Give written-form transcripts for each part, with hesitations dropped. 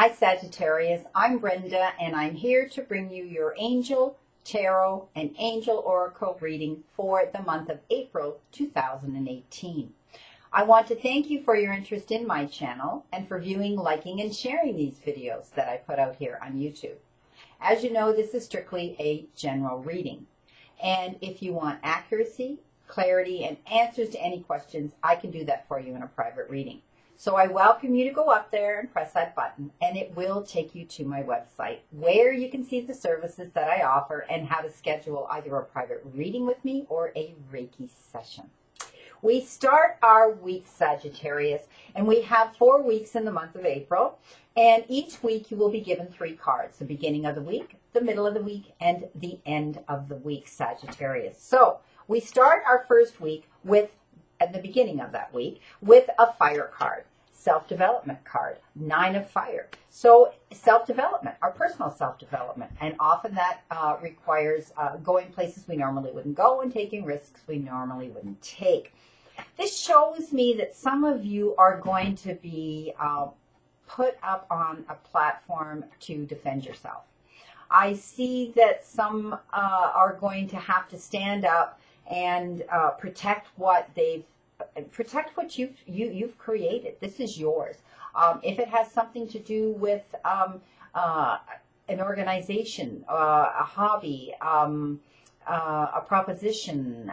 Hi Sagittarius, I'm Brenda and I'm here to bring you your angel, tarot, and angel oracle reading for the month of April 2018. I want to thank you for your interest in my channel and for viewing, liking, and sharing these videos that I put out here on YouTube. As you know, this is strictly a general reading. And if you want accuracy, clarity, and answers to any questions, I can do that for you in a private reading. So I welcome you to go up there and press that button, and it will take you to my website where you can see the services that I offer and how to schedule either a private reading with me or a Reiki session. We start our week, Sagittarius, and we have 4 weeks in the month of April, and each week you will be given 3 cards, the beginning of the week, the middle of the week, and the end of the week, Sagittarius. So we start our first week with, at the beginning of that week, with a fire card. Self-development card, 9 of fire. So self-development, our personal self-development, and often that requires going places we normally wouldn't go and taking risks we normally wouldn't take. This shows me that some of you are going to be put up on a platform to defend yourself. I see that some are going to have to stand up and protect what you've created. This is yours. If it has something to do with an organization, a hobby, a proposition,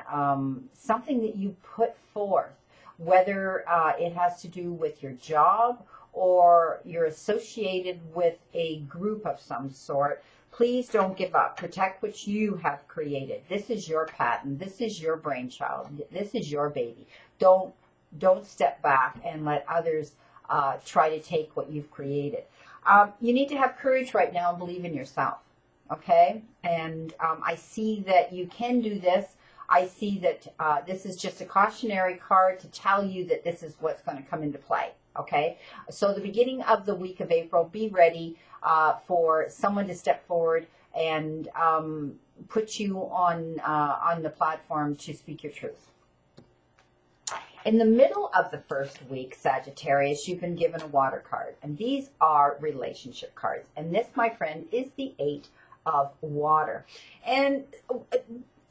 something that you put forth, whether it has to do with your job or you're associated with a group of some sort, please don't give up. Protect what you have created. This is your patent. This is your brainchild. This is your baby. Don't step back and let others try to take what you've created. You need to have courage right now and believe in yourself. Okay? And I see that you can do this. I see that this is just a cautionary card to tell you that this is what's going to come into play. Okay? So the beginning of the week of April, be ready for someone to step forward and put you on the platform to speak your truth. In the middle of the first week, Sagittarius, you've been given a water card, and these are relationship cards. And this, my friend, is the 8 of water. And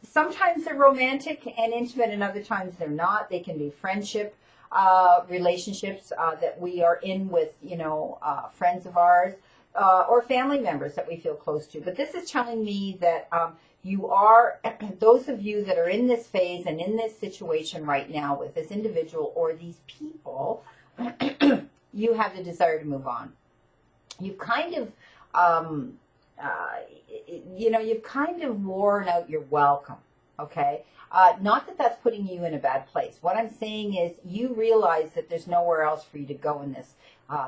sometimes they're romantic and intimate, and other times they're not. They can be friendship relationships that we are in with, friends of ours, or family members that we feel close to. But this is telling me that you are, those of you that are in this phase and in this situation right now with this individual or these people, you have the desire to move on. You've kind of, you've kind of worn out your welcome, okay? Not that that's putting you in a bad place. What I'm saying is you realize that there's nowhere else for you to go in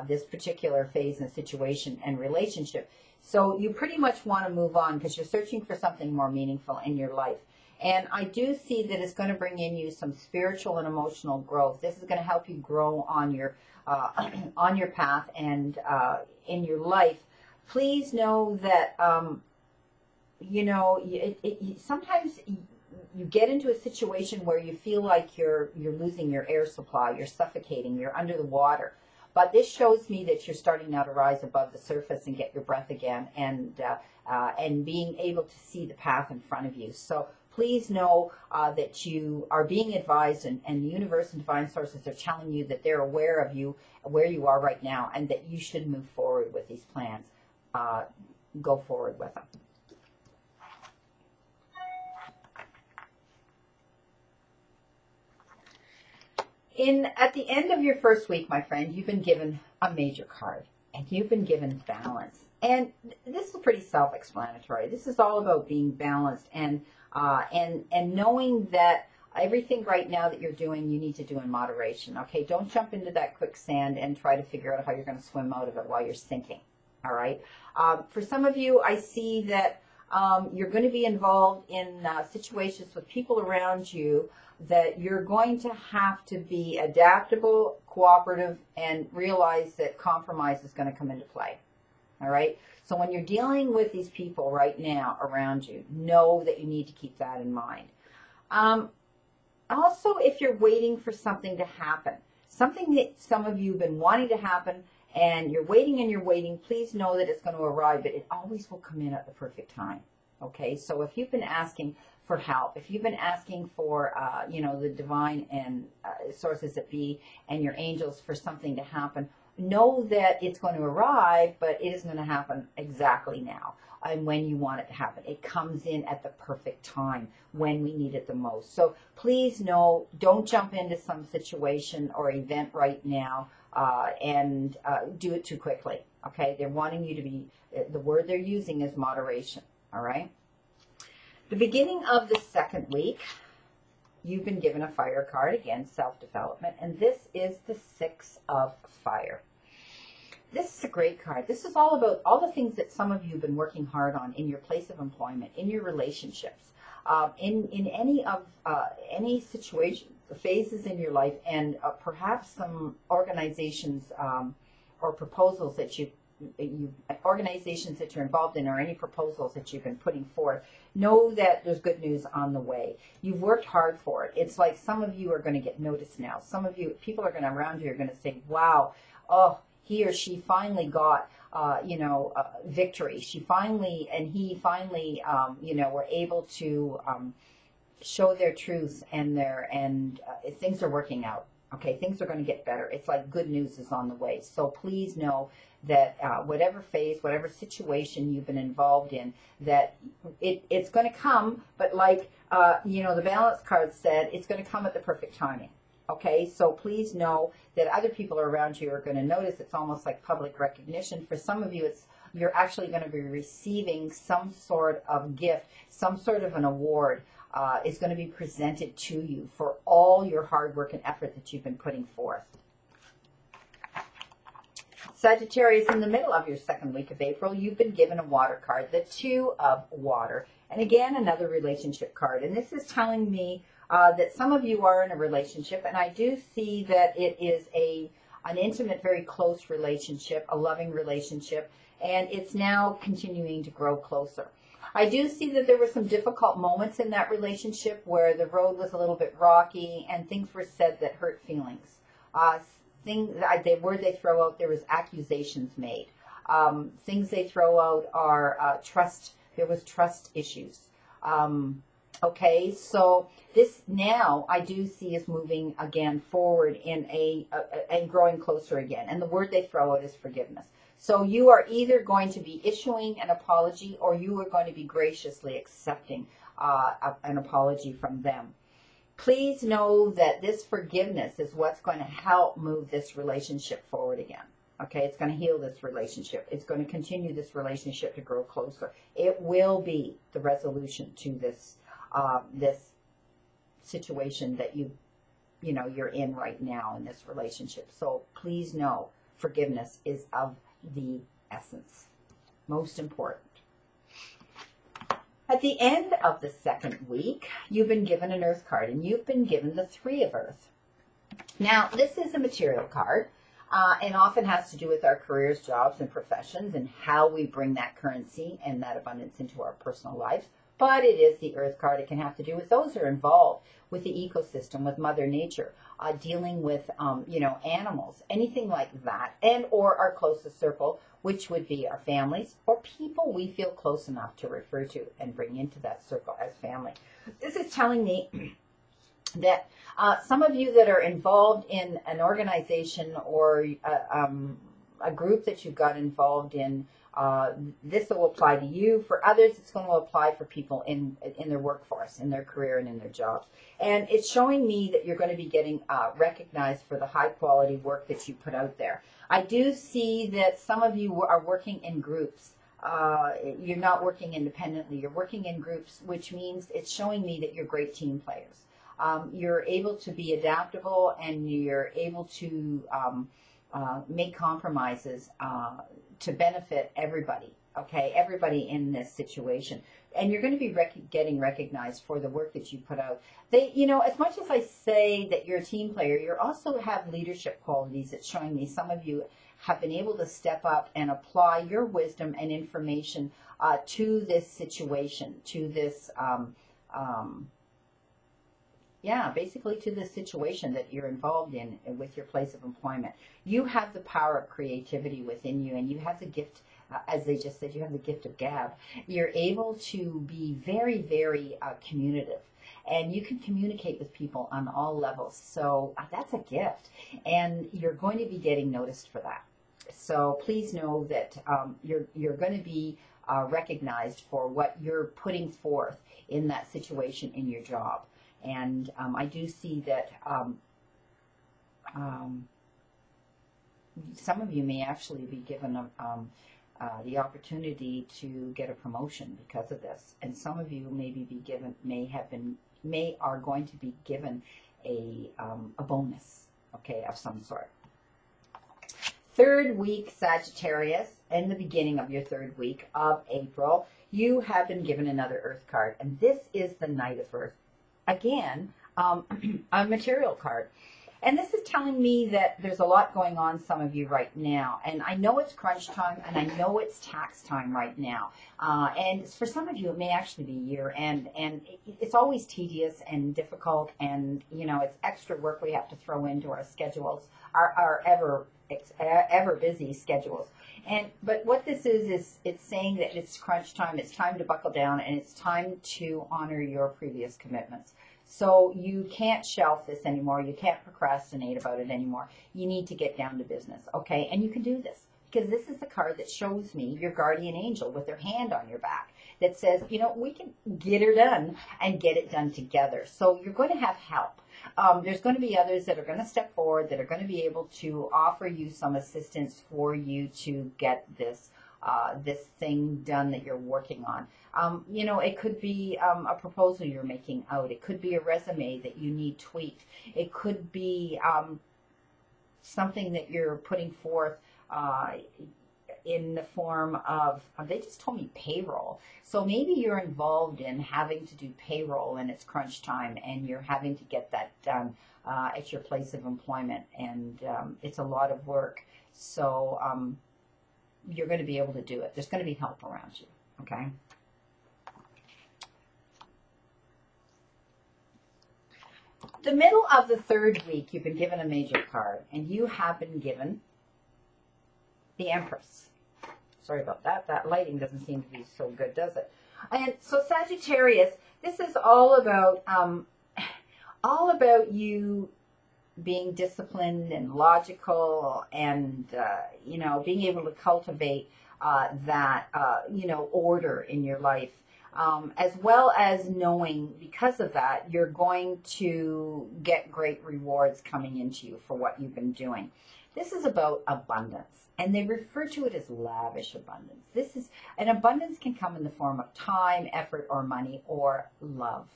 this particular phase and situation and relationship. So you pretty much want to move on because you're searching for something more meaningful in your life. And I do see that it's going to bring in you some spiritual and emotional growth. This is going to help you grow on your path and in your life. Please know that, sometimes you get into a situation where you feel like you're losing your air supply, you're suffocating, you're under the water. But this shows me that you're starting now to rise above the surface and get your breath again, and being able to see the path in front of you. So please know that you are being advised, and the universe and divine sources are telling you that they're aware of you, where you are right now, and that you should move forward with these plans. Go forward with them. At the end of your first week, my friend, you've been given a major card, and you've been given balance. And this is pretty self-explanatory. This is all about being balanced and knowing that everything right now that you're doing, you need to do in moderation. Okay, don't jump into that quicksand and try to figure out how you're going to swim out of it while you're sinking. All right. For some of you, I see that you're going to be involved in situations with people around you that you're going to have to be adaptable, cooperative, and realize that compromise is going to come into play. All right? So when you're dealing with these people right now around you, know that you need to keep that in mind. Also, if you're waiting for something to happen, something that some of you have been wanting to happen and you're waiting, please know that it's going to arrive, but it always will come in at the perfect time. Okay, so if you've been asking for help, if you've been asking for, you know, the divine and sources that be and your angels for something to happen, know that it's going to arrive, but it isn't going to happen exactly now and when you want it to happen. It comes in at the perfect time when we need it the most. So please know, don't jump into some situation or event right now and do it too quickly. Okay, they're wanting you to be, the word they're using is moderation. All right. The beginning of the second week, you've been given a fire card, again, self-development, and this is the Six of Fire. This is a great card. This is all about all the things that some of you have been working hard on in your place of employment, in your relationships, in any situation, phases in your life, and perhaps some organizations or proposals that organizations that you're involved in, or any proposals that you've been putting forth. Know that there's good news on the way. You've worked hard for it. It's like some of you are going to get noticed now. Some of you, people are going to around you are going to say, wow, oh, he or she finally got, victory. She finally, and he finally, were able to show their truth and things are working out. Okay, things are going to get better. It's like good news is on the way. So please know that whatever phase, whatever situation you've been involved in, that it's going to come, but like, the balance card said, it's going to come at the perfect timing. Okay, so please know that other people around you are going to notice. It's almost like public recognition. For some of you, you're actually going to be receiving some sort of gift, some sort of an award is going to be presented to you for all your hard work and effort that you've been putting forth. Sagittarius, in the middle of your second week of April, you've been given a water card, the Two of Water. And again, another relationship card. And this is telling me that some of you are in a relationship, and I do see that it is an intimate, very close relationship, a loving relationship, and it's now continuing to grow closer. I do see that there were some difficult moments in that relationship where the road was a little bit rocky and things were said that hurt feelings. The word they throw out, there was accusations made. Things they throw out are trust. There was trust issues. Okay, so this now I do see is moving again forward in and growing closer again. And the word they throw out is forgiveness. So you are either going to be issuing an apology or you are going to be graciously accepting an apology from them. Please know that this forgiveness is what's going to help move this relationship forward again. Okay, it's going to heal this relationship. It's going to continue this relationship to grow closer. It will be the resolution to this this situation that you're in right now in this relationship. So please know forgiveness is of the essence. Most important. At the end of the second week, you've been given an Earth card, and you've been given the Three of Earth. Now, this is a material card, and often has to do with our careers, jobs, and professions, and how we bring that currency and that abundance into our personal lives. But it is the Earth card. It can have to do with those who are involved with the ecosystem, with Mother Nature, dealing with, animals, anything like that, and or our closest circle, which would be our families or people we feel close enough to refer to and bring into that circle as family. This is telling me that some of you that are involved in an organization or a group that you've got involved in, this will apply to you. For others, it's going to apply for people in their workforce, in their career, and in their jobs. And it's showing me that you're going to be getting recognized for the high-quality work that you put out there. I do see that some of you are working in groups. You're not working independently. You're working in groups, which means it's showing me that you're great team players. You're able to be adaptable, and you're able to make compromises to benefit everybody, okay? Everybody in this situation. And you're going to be getting recognized for the work that you put out. As much as I say that you're a team player, you also have leadership qualities that's showing me some of you have been able to step up and apply your wisdom and information to this situation, to this Yeah, basically to the situation that you're involved in with your place of employment. You have the power of creativity within you, and you have the gift, as they just said, you have the gift of gab. You're able to be very, very communicative, and you can communicate with people on all levels. So that's a gift, and you're going to be getting noticed for that. So please know that you're going to be recognized for what you're putting forth in that situation in your job. And I do see that some of you may actually be given the opportunity to get a promotion because of this, and some of you are going to be given a bonus, okay, of some sort. Third week, Sagittarius, in the beginning of your third week of April, you have been given another Earth card, and this is the Knight of Earth. Again, a material card. And this is telling me that there's a lot going on, some of you right now. And I know it's crunch time, and I know it's tax time right now. And for some of you, it may actually be year end. And it's always tedious and difficult. And, you know, it's extra work we have to throw into our schedules, our ever busy schedules. But what this is it's saying that it's crunch time. It's time to buckle down, and it's time to honor your previous commitments. So you can't shelf this anymore. You can't procrastinate about it anymore. You need to get down to business, okay? And you can do this because this is the card that shows me your guardian angel with their hand on your back that says, you know, we can get her done and get it done together. So you're going to have help. There's going to be others that are going to step forward, that are going to be able to offer you some assistance for you to get this this thing done that you're working on. You know, it could be a proposal you're making out. It could be a resume that you need tweaked. It could be something that you're putting forth in the form of, they just told me payroll. So maybe you're involved in having to do payroll and it's crunch time and you're having to get that done at your place of employment. And it's a lot of work. So you're going to be able to do it. There's going to be help around you, okay? The middle of the third week, you've been given a major card, and you have been given the Empress. Sorry about that. That lighting doesn't seem to be so good, does it? And so Sagittarius, this is all about you being disciplined and logical and, you know, being able to cultivate that, you know, order in your life. As well as knowing because of that, you're going to get great rewards coming into you for what you've been doing. This is about abundance, and they refer to it as lavish abundance. This is, an abundance can come in the form of time, effort, or money, or love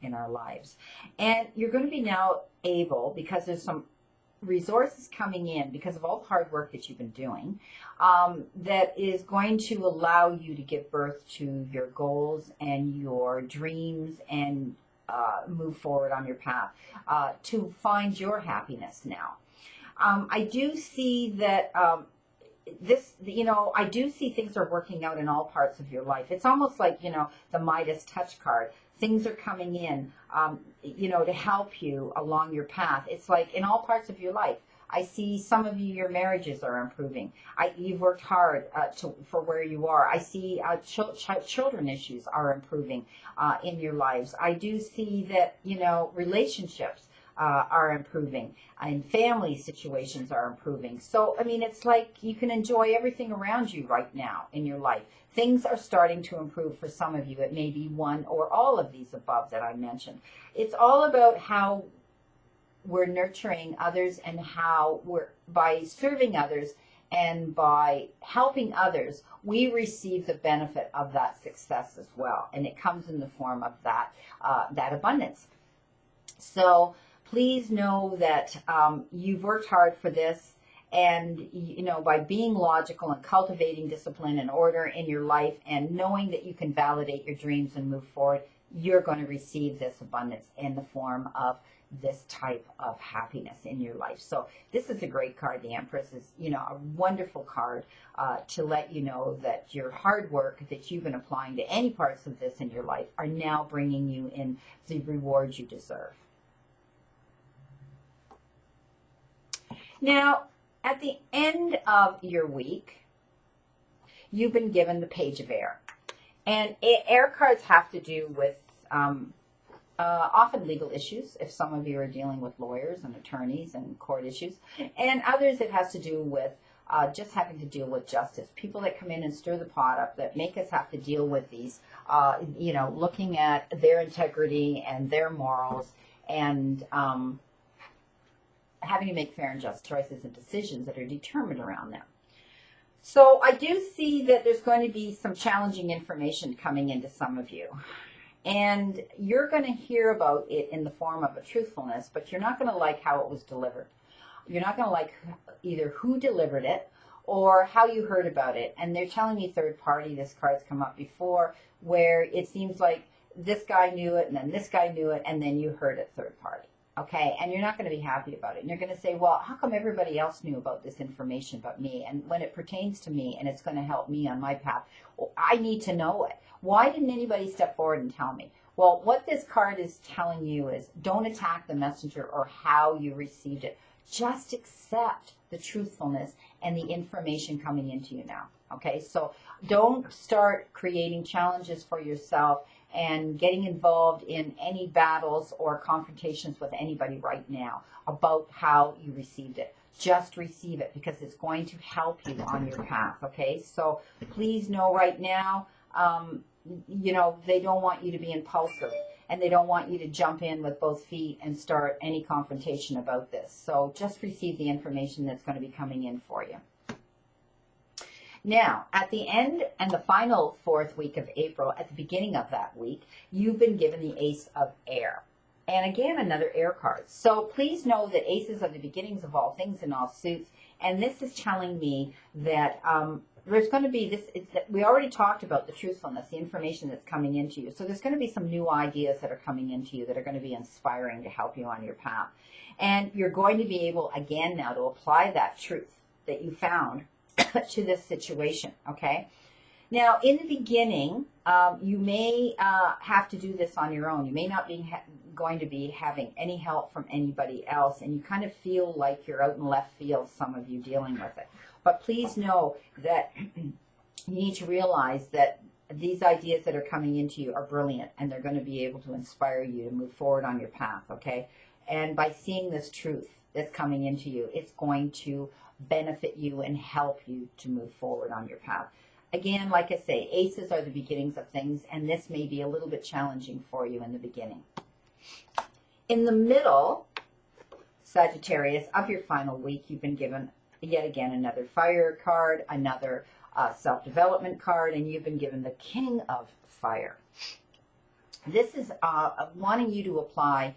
in our lives. And you're going to be now able, because there's some resources coming in because of all the hard work that you've been doing, that is going to allow you to give birth to your goals and your dreams and move forward on your path to find your happiness now. I do see that this, you know, I do see things are working out in all parts of your life. It's almost like, you know, the Midas touch card. Things are coming in, you know, to help you along your path. It's like in all parts of your life. I see some of you, your marriages are improving. You've worked hard for where you are. I see children issues are improving in your lives. I do see that, you know, relationships are improving and family situations are improving. So, I mean, it's like you can enjoy everything around you right now in your life. Things are starting to improve for some of you. It may be one or all of these above that I mentioned. It's all about how we're nurturing others and how we're, by serving others and by helping others, we receive the benefit of that success as well. And it comes in the form of that, that abundance. So please know that you've worked hard for this. And, you know, by being logical and cultivating discipline and order in your life and knowing that you can validate your dreams and move forward, you're going to receive this abundance in the form of this type of happiness in your life. So this is a great card. The Empress is, you know, a wonderful card to let you know that your hard work that you've been applying to any parts of this in your life are now bringing you in the rewards you deserve. Now, at the end of your week, you've been given the Page of Air. And air cards have to do with often legal issues, if some of you are dealing with lawyers and attorneys and court issues. And others, it has to do with just having to deal with justice. People that come in and stir the pot up, that make us have to deal with these, looking at their integrity and their morals and having to make fair and just choices and decisions that are determined around them. So I do see that there's going to be some challenging information coming into some of you. And you're going to hear about it in the form of a truthfulness, but you're not going to like how it was delivered. You're not going to like either who delivered it or how you heard about it. And they're telling me third party. This card's come up before, where it seems like this guy knew it and then this guy knew it and then you heard it third party. Okay, and you're not going to be happy about it. And you're going to say, well, how come everybody else knew about this information but me? And when it pertains to me and it's going to help me on my path, well, I need to know it. Why didn't anybody step forward and tell me? Well, what this card is telling you is don't attack the messenger or how you received it. Just accept the truthfulness and the information coming into you now. Okay, so don't start creating challenges for yourself and getting involved in any battles or confrontations with anybody right now about how you received it. Just receive it because it's going to help you on your path, okay? So please know right now, they don't want you to be impulsive and they don't want you to jump in with both feet and start any confrontation about this. So just receive the information that's going to be coming in for you. Now, at the end and the final fourth week of April, at the beginning of that week, you've been given the Ace of Air. And again, another air card. So please know that aces are the beginnings of all things in all suits. And this is telling me that there's going to be this, we already talked about the truthfulness, the information that's coming into you. So there's going to be some new ideas that are coming into you that are going to be inspiring to help you on your path. And you're going to be able, again now, to apply that truth that you found to this situation, okay? Now, in the beginning, you may have to do this on your own. You may not be going to be having any help from anybody else, and you kind of feel like you're out in left field, some of you dealing with it. But please know that you need to realize that these ideas that are coming into you are brilliant, and they're going to be able to inspire you to move forward on your path, okay? And by seeing this truth that's coming into you, it's going to benefit you and help you to move forward on your path. Again, like I say, aces are the beginnings of things, and this may be a little bit challenging for you in the beginning. In the middle, Sagittarius, of your final week, you've been given, yet again, another fire card, another self-development card, and you've been given the King of Fire. This is wanting you to apply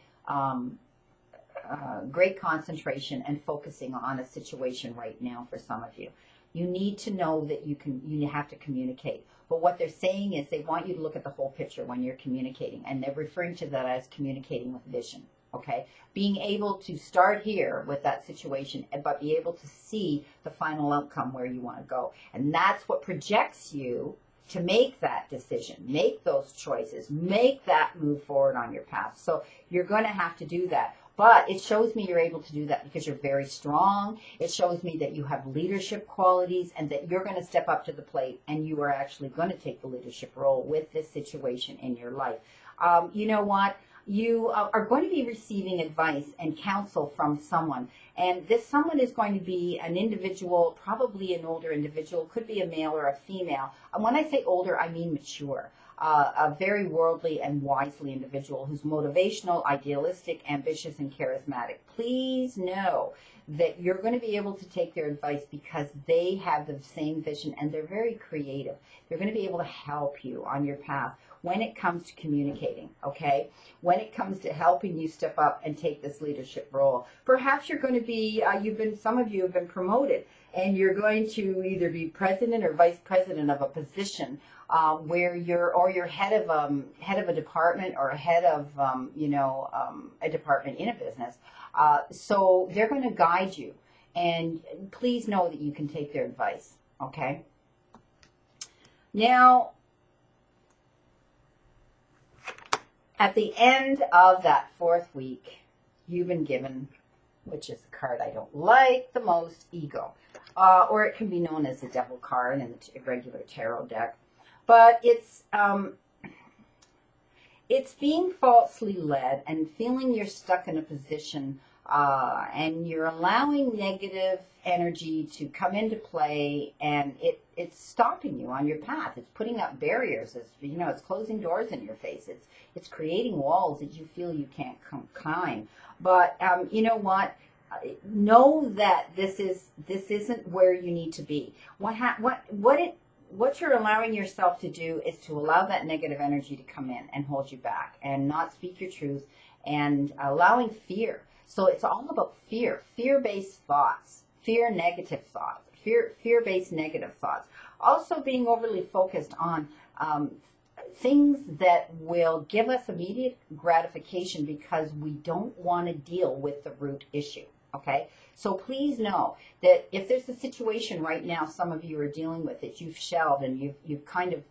great concentration and focusing on a situation right now for some of you. You need to know that you have to communicate. But what they're saying is they want you to look at the whole picture when you're communicating. And they're referring to that as communicating with vision. Okay? Being able to start here with that situation, but be able to see the final outcome where you want to go. And that's what projects you to make that decision, make those choices, make that move forward on your path. So you're going to have to do that. But it shows me you're able to do that because you're very strong. It shows me that you have leadership qualities and that you're going to step up to the plate and you are actually going to take the leadership role with this situation in your life. You know what? You are going to be receiving advice and counsel from someone. And this someone is going to be an individual, probably an older individual, could be a male or a female. And when I say older, I mean mature. A very worldly and wisely individual who's motivational, idealistic, ambitious, and charismatic. Please know that you're going to be able to take their advice because they have the same vision and they're very creative. They're going to be able to help you on your path when it comes to communicating, okay? When it comes to helping you step up and take this leadership role. Perhaps you're going to be, some of you have been promoted and you're going to either be president or vice president of a position where you're head of a department or head of a department in a business. So they're going to guide you, and please know that you can take their advice. Okay. Now, at the end of that fourth week, you've been given which is the card I don't like the most, ego. Or it can be known as the devil card in the regular tarot deck. But it's being falsely led and feeling you're stuck in a position and you're allowing negative energy to come into play, and it's stopping you on your path. It's putting up barriers. It's closing doors in your face. It's creating walls that you feel you can't climb. But you know what? Know that this isn't where you need to be. What you're allowing yourself to do is to allow that negative energy to come in and hold you back and not speak your truth, and allowing fear. So it's all about fear, fear-based thoughts, fear-based negative thoughts. Also being overly focused on things that will give us immediate gratification because we don't want to deal with the root issue. Okay, so please know that if there's a situation right now some of you are dealing with that you've shelved and you've kind of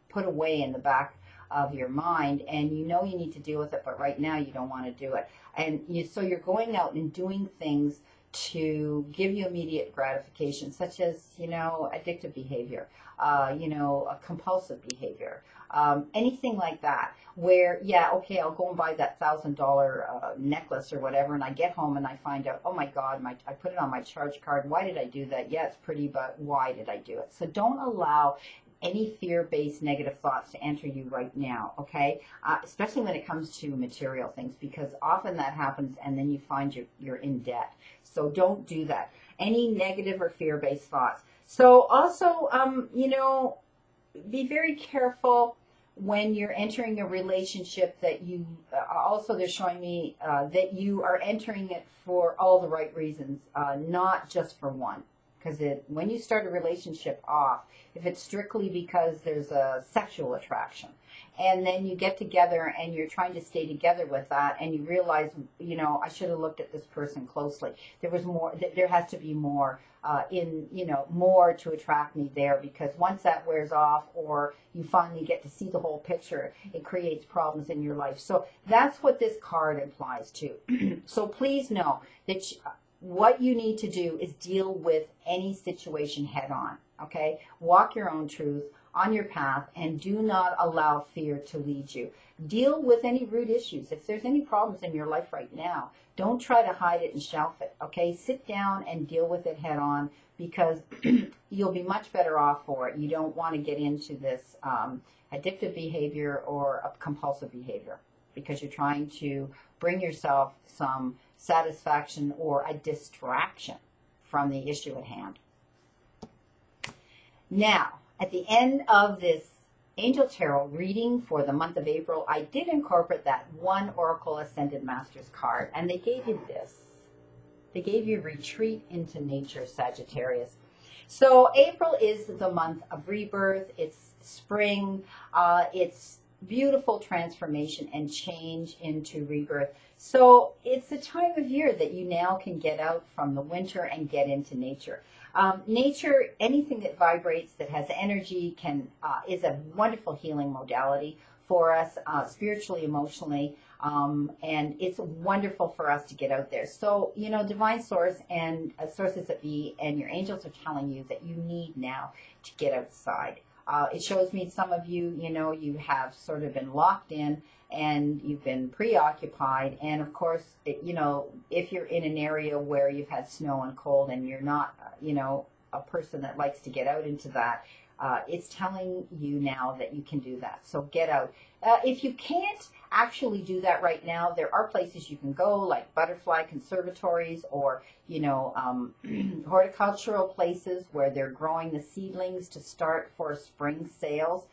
put away in the back of your mind, and you know you need to deal with it, but right now you don't want to do it, and so you're going out and doing things to give you immediate gratification, such as addictive behavior, a compulsive behavior, anything like that, where I'll go and buy that $1,000 necklace or whatever, and I get home and I find out, oh my God, I put it on my charge card. Why did I do that? Yeah, it's pretty, but why did I do it? So don't allow any fear-based negative thoughts to enter you right now, okay? Especially when it comes to material things, because often that happens and then you find you're in debt. So don't do that. Any negative or fear-based thoughts. So also, be very careful when you're entering a relationship that you, also they're showing me that you are entering it for all the right reasons, not just for one. Because when you start a relationship off, if it's strictly because there's a sexual attraction, and then you get together and you're trying to stay together with that, and you realize, I should have looked at this person closely. There was more. There has to be more more to attract me there, because once that wears off, or you finally get to see the whole picture, it creates problems in your life. So that's what this card implies too. So please know that what you need to do is deal with any situation head on, okay? Walk your own truth on your path, and do not allow fear to lead you. Deal with any root issues. If there's any problems in your life right now, don't try to hide it and shelf it, okay? Sit down and deal with it head on, because you'll be much better off for it. You don't want to get into this addictive behavior or a compulsive behavior, because you're trying to bring yourself some satisfaction or a distraction from the issue at hand. Now, at the end of this Angel Tarot reading for the month of April, I did incorporate that one Oracle Ascended Masters card, and they gave you this. They gave you Retreat into Nature, Sagittarius. So April is the month of rebirth. It's spring. It's beautiful transformation and change into rebirth. So it's the time of year that you now can get out from the winter and get into nature. Nature, anything that vibrates, that has energy, is a wonderful healing modality for us, spiritually, emotionally, and it's wonderful for us to get out there. So, Divine Source and sources that be and your angels are telling you that you need now to get outside. It shows me some of you, you have sort of been locked in and you've been preoccupied. And of course, if you're in an area where you've had snow and cold and you're not, a person that likes to get out into that, it's telling you now that you can do that. So get out. If you can't actually do that right now, there are places you can go, like butterfly conservatories or, horticultural places where they're growing the seedlings to start for spring sales.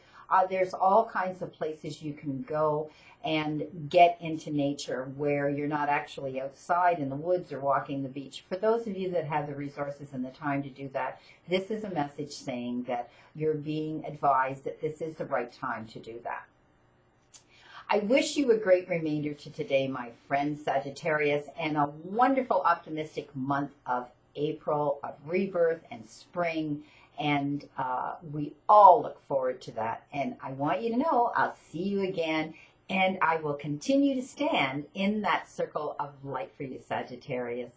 There's all kinds of places you can go and get into nature where you're not actually outside in the woods or walking the beach. For those of you that have the resources and the time to do that, this is a message saying that you're being advised that this is the right time to do that. I wish you a great remainder to today, my friend Sagittarius, and a wonderful, optimistic month of April, of rebirth and spring. And we all look forward to that. And I want you to know I'll see you again, and I will continue to stand in that circle of light for you, Sagittarius.